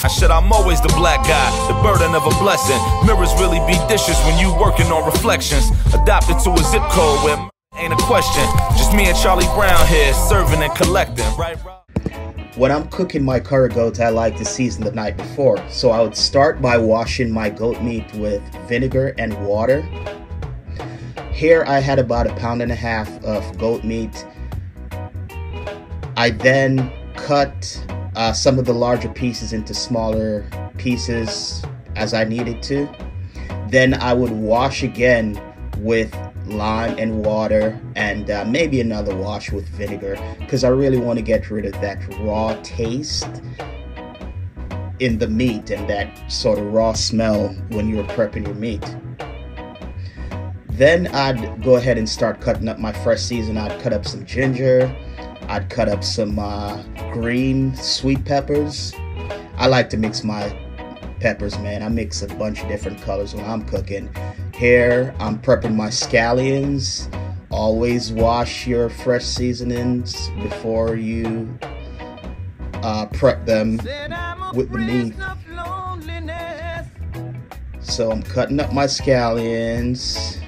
I said I'm always the black guy, the burden of a blessing. Mirrors really be dishes when you working on reflections. Adopted to a zip code where ain't a question. Just me and Charlie Brown here, serving and collecting, right? When I'm cooking my curry goat, I like to season the night before. So I would start by washing my goat meat with vinegar and water. Here I had about 1.5 pounds of goat meat. I then cut some of the larger pieces into smaller pieces as I needed to. Then I would wash again with lime and water, and maybe another wash with vinegar, because I really want to get rid of that raw taste in the meat and that sort of raw smell when you're prepping your meat. Then I'd go ahead and start cutting up my fresh season. I'd cut up some ginger, I'd cut up some green sweet peppers. I like to mix my peppers, man. I mix a bunch of different colors when I'm cooking. Here I'm prepping my scallions. Always wash your fresh seasonings before you prep them with the meat. So I'm cutting up my scallions.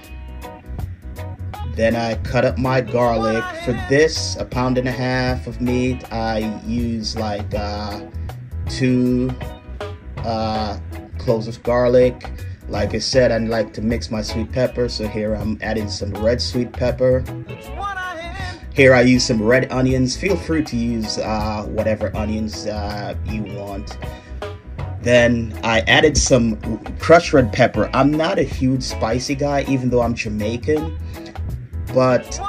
Then I cut up my garlic. For this 1.5 pounds of meat, I use like 2 cloves of garlic. Like I said, I like to mix my sweet pepper, so here I'm adding some red sweet pepper. Here I use some red onions. Feel free to use whatever onions you want. Then I added some crushed red pepper. I'm not a huge spicy guy, even though I'm Jamaican, but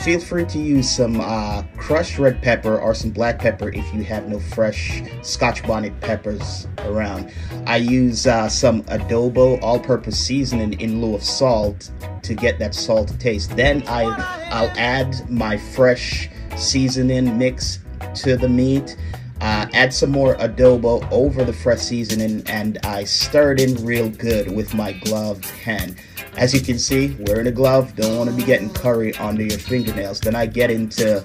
feel free to use some crushed red pepper or some black pepper if you have no fresh Scotch bonnet peppers around. I use some adobo all-purpose seasoning in lieu of salt to get that salty taste. Then I'll add my fresh seasoning mix to the meat. Add some more adobo over the fresh seasoning, and I stir it in real good with my gloved hand. As you can see, wearing a glove, don't want to be getting curry under your fingernails. Then I get into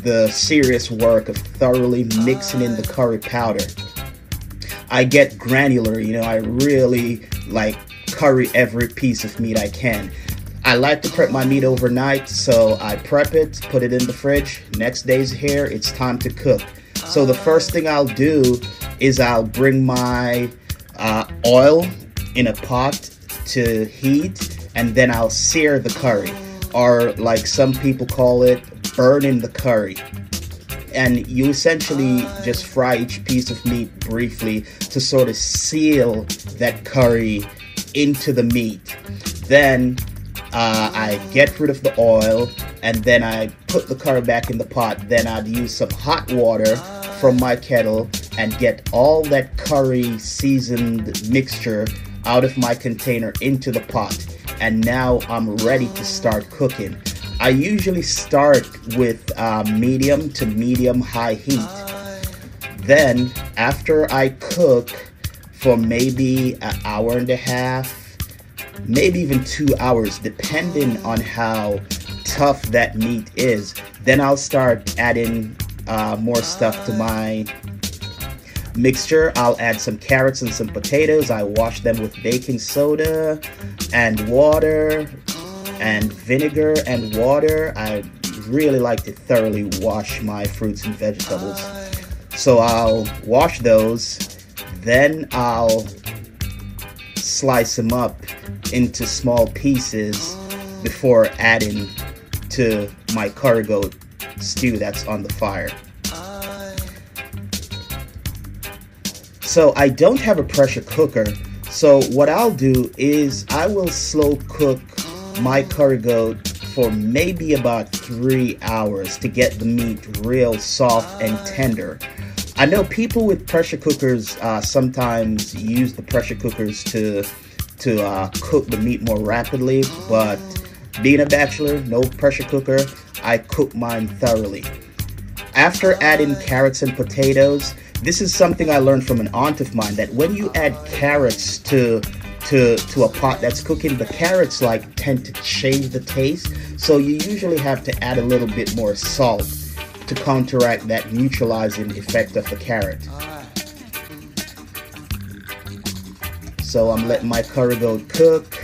the serious work of thoroughly mixing in the curry powder. I get granular, you know, I really like curry every piece of meat I can. I like to prep my meat overnight, so I prep it, put it in the fridge. Next day's here, it's time to cook. So the first thing I'll do is I'll bring my oil in a pot to heat, and then I'll sear the curry, or like some people call it, burning the curry. And you essentially just fry each piece of meat briefly to sort of seal that curry into the meat. Then I get rid of the oil, and then I put the curry back in the pot. Then I'd use some hot water from my kettle and get all that curry seasoned mixture out of my container into the pot. And now I'm ready to start cooking. I usually start with medium to medium high heat. Then after I cook for maybe 1.5 hours, maybe even 2 hours, depending on how tough that meat is, then I'll start adding more stuff to my mixture. I'll add some carrots and some potatoes. I wash them with baking soda and water and vinegar and water. I really like to thoroughly wash my fruits and vegetables. So I'll wash those, then I'll slice them up into small pieces before adding to my curry goat stew that's on the fire. So I don't have a pressure cooker, so what I'll do is I will slow cook my curry goat for maybe about 3 hours to get the meat real soft and tender. I know people with pressure cookers sometimes use the pressure cookers to cook the meat more rapidly, but being a bachelor, no pressure cooker, I cook mine thoroughly. After adding carrots and potatoes, this is something I learned from an aunt of mine, that when you add carrots to a pot that's cooking, the carrots tend to change the taste, so you usually have to add a little bit more salt to counteract that neutralizing effect of the carrot. So I'm letting my curry goat cook.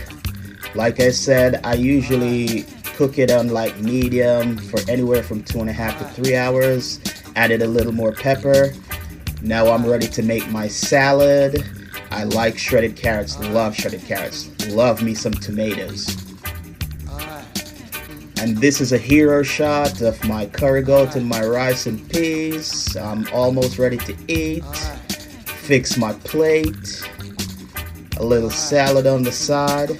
Like I said, I usually cook it on like medium for anywhere from 2.5 to 3 hours. Added a little more pepper. Now I'm ready to make my salad. I like shredded carrots, love shredded carrots. Love me some tomatoes. And this is a hero shot of my curry goat and my rice and peas. I'm almost ready to eat. Fix my plate. A little salad on the side.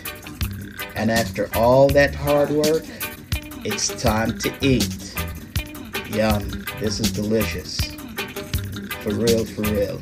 And after all that hard work, it's time to eat. Yum, this is delicious. For real, for real.